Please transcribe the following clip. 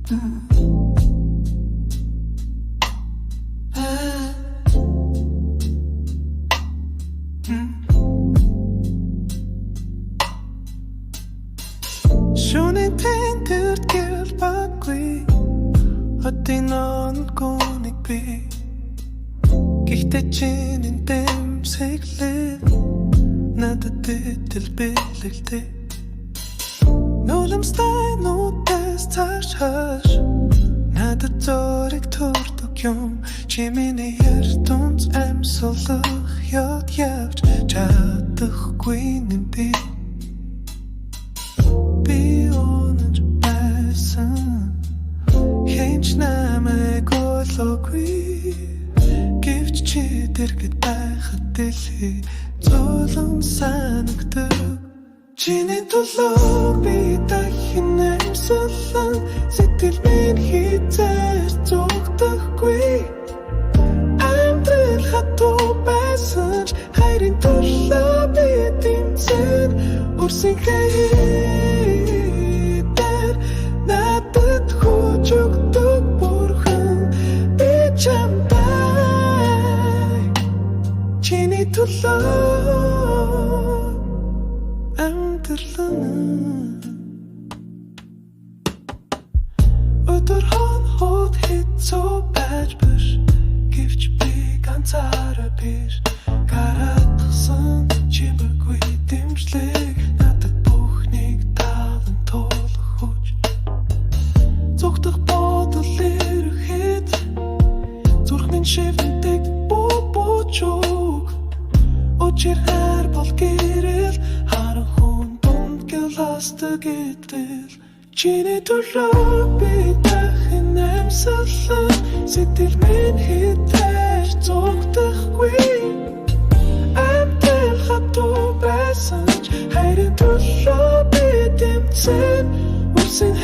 Шөнийн тэнгэр гэл баггүй Хотын гоник би Гэхдээ чиний дэмсэглэл Надад итэл бэлгэлтэй Нулимстай нутас цааш хаш Надад зориг төрдөг юм Чи миний ертөнц амьсгалах яд явж чадахгүй нэм би Би унаж байсан Хэнч намайг олоогүй Гэвч чи дэргэд байхад дэлхий Зулан санагдаг Чиний төлөө би дахин амьсгалан Сэтгэл минь хизээр зүгдэхгүй Амьдрал хатуу байсан ч хайрын төлөө би тэмцэн Үрсийн хайдаар надад хүч өгдөг бурхан Би чамтай Чиний төлөө Өдөр хонхот хэцүү байж биш Гэвч би ганцаараа биш Гаратгсан чимээгүй дэмжлэг Надад бүхнийг талан туулах хүч Зүгдэх бодол ирэхэд Зүрх минь шивндэг бууч үг Учир хар бол гэрэл Харан хүн дунд гэластаг итэл Чиний төлөө би дахин амьсгалан Сэтгэл минь хитээр зүгдэхгүй Амьдрал хатуу байсан ч хайрын төлөө би тэмцэн Үрсийн